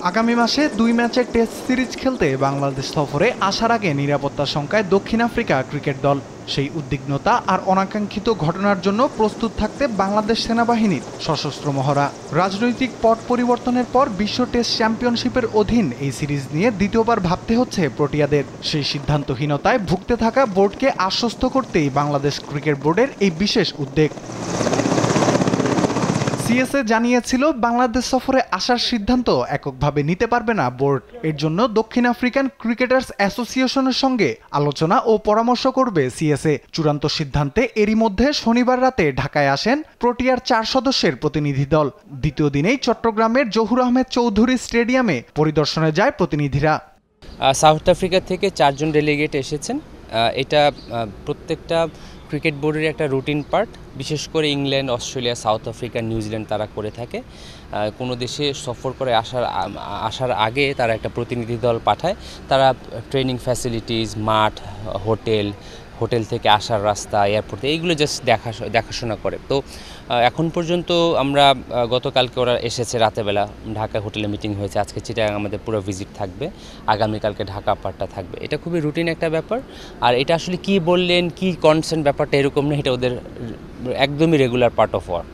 আগামী মাসে 2 ম্যাচের টেস্ট সিরিজ খেলতে বাংলাদেশ সফরে আসার আগে নিরাপত্তার শঙ্কায় দক্ষিণ আফ্রিকা ক্রিকেট দল। সেই উদ্বিগ্নতা আর অনাকাঙ্ক্ষিত ঘটনার জন্য প্রস্তুত থাকতে বাংলাদেশ সেনাবাহিনীর সশস্ত্র মহড়া। রাজনৈতিক পট পরিবর্তনের পর বিশ্ব টেস্ট চ্যাম্পিয়নশিপের অধীন এই সিরিজ নিয়ে দ্বিতীয়বার ভাবতে হচ্ছে প্রোটিয়াদের। সেই সিদ্ধান্তহীনতায় ভুগতে থাকা বোর্ডকে আশ্বস্ত করতেই বাংলাদেশ ক্রিকেট বোর্ডের এই বিশেষ উদ্যোগ। সিএসএ জানিয়েছিল বাংলাদেশ সফরে আসার সিদ্ধান্ত এককভাবে নিতে পারবে না বোর্ড। এর জন্য দক্ষিণ আফ্রিকান ক্রিকেটার্স অ্যাসোসিয়েশনের সঙ্গে আলোচনা ও পরামর্শ করবে সিএসএ। চূড়ান্ত সিদ্ধান্তে এরই মধ্যে শনিবার রাতে ঢাকায় আসেন প্রোটিয়ার 4 সদস্যের প্রতিনিধি দল। দ্বিতীয় দিনেই চট্টগ্রামের জহুর আহমেদ চৌধুরী স্টেডিয়ামে পরিদর্শনে যায় প্রতিনিধিরা। সাউথ আফ্রিকা থেকে 4 জন ডেলিগেট এসেছেন। এটা প্রত্যেকটা ক্রিকেট বোর্ডের একটা রুটিন পার্ট। বিশেষ করে England, Australia, south Africa, New Zealand তারা করে থাকে। কোনো দেশে সফর করে আসার আগে তারা একটা প্রতিনিধি দল পাঠায়। তারা ট্রেনিং ফ্যাসিলিটিস, মাঠ, হোটেল থেকে আসার রাস্তা, এয়ারপোর্ট, এইগুলো জাস্ট দেখাশোনা করে। তো এখন পর্যন্ত আমরা গতকালকে ওরা এসেছে রাতেবেলা, ঢাকা হোটেলে মিটিং হয়েছে। আজকে চিটাগাং আমাদের পুরো ভিজিট থাকবে, আগামীকালকে ঢাকা পার্টটা থাকবে। এটা খুবই রুটিন একটা ব্যাপার। আর এটা আসলে কি বললেন, কি কনসার্ন ব্যাপারটা এরকম না, এটা ওদের একদমই regular part of work.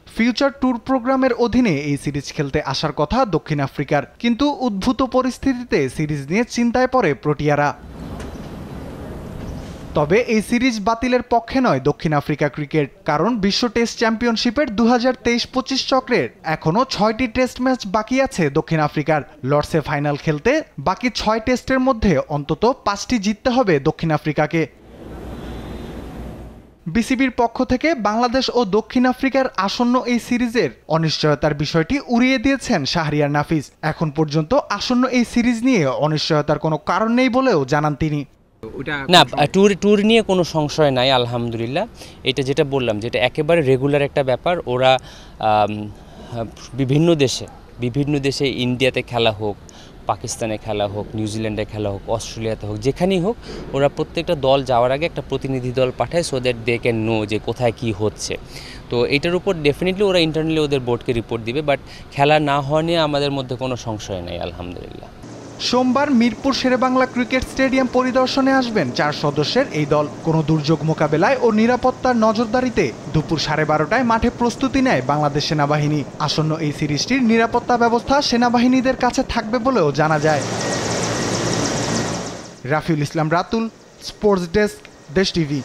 Future tour প্রোগ্রামের অধীনে এই সিরিজ খেলতে আসার কথা দক্ষিণ আফ্রিকার, কিন্তু উদ্ভূত পরিস্থিতিতে সিরিজ নিয়ে চিন্তায় পড়ে প্রোটিয়ারা। তবে এই সিরিজ বাতিলের পক্ষে নয় দক্ষিণ আফ্রিকা ক্রিকেট, কারণ বিশ্ব টেস্ট চ্যাম্পিয়নশিপের 2023-25 চক্রের এখনও 6টি টেস্ট ম্যাচ বাকি আছে দক্ষিণ আফ্রিকার। লর্ডসে ফাইনাল খেলতে বাকি 6 টেস্টের মধ্যে অন্তত 5টি জিততে হবে দক্ষিণ আফ্রিকাকে। বিসিবির পক্ষ থেকে বাংলাদেশ ও দক্ষিণ আফ্রিকার আসন্ন এই সিরিজের অনিশ্চয়তার বিষয়টি উড়িয়ে দিয়েছেন শাহরিয়ার নাফিস। এখন পর্যন্ত আসন্ন এই সিরিজ নিয়ে অনিশ্চয়তার কোনো কারণ নেই বলেও জানান তিনি। না, ট্যুর নিয়ে কোনো সংশয় নাই, আলহামদুলিল্লাহ। এটা যেটা বললাম, যেটা একেবারে রেগুলার একটা ব্যাপার। ওরা বিভিন্ন দেশে ইন্ডিয়াতে খেলা হোক, পাকিস্তানে খেলা হোক, নিউজিল্যান্ডে খেলা হোক, অস্ট্রেলিয়াতে হোক, যেখানেই হোক, ওরা প্রত্যেকটা দল যাওয়ার আগে একটা প্রতিনিধি দল পাঠায়, so that they can know যে কোথায় কি হচ্ছে। তো এটার উপর ডেফিনেটলি ওরা ইন্টারনালি ওদের বোর্ডকে রিপোর্ট দিবে, বাট খেলা না হওয়া নিয়ে আমাদের মধ্যে কোনো সংশয় নেই, আলহামদুলিল্লাহ। সোমবার মিরপুর শেরেবাংলা ক্রিকেট স্টেডিয়াম পরিদর্শনে আসবেন 4 সদস্যের এই দল। কোনো দুর্যোগ মোকাবেলায় ও নিরাপত্তার নজরদারিতে দুপুর 12:30টায় মাঠে প্রস্তুতি নেয় বাংলাদেশ সেনাবাহিনী। আসন্ন এই সিরিজটির নিরাপত্তা ব্যবস্থা সেনাবাহিনীদের কাছে থাকবে বলেও জানা যায়। রাফিউল ইসলাম রাতুল, স্পোর্টস ডেস্ক, দেশ টিভি।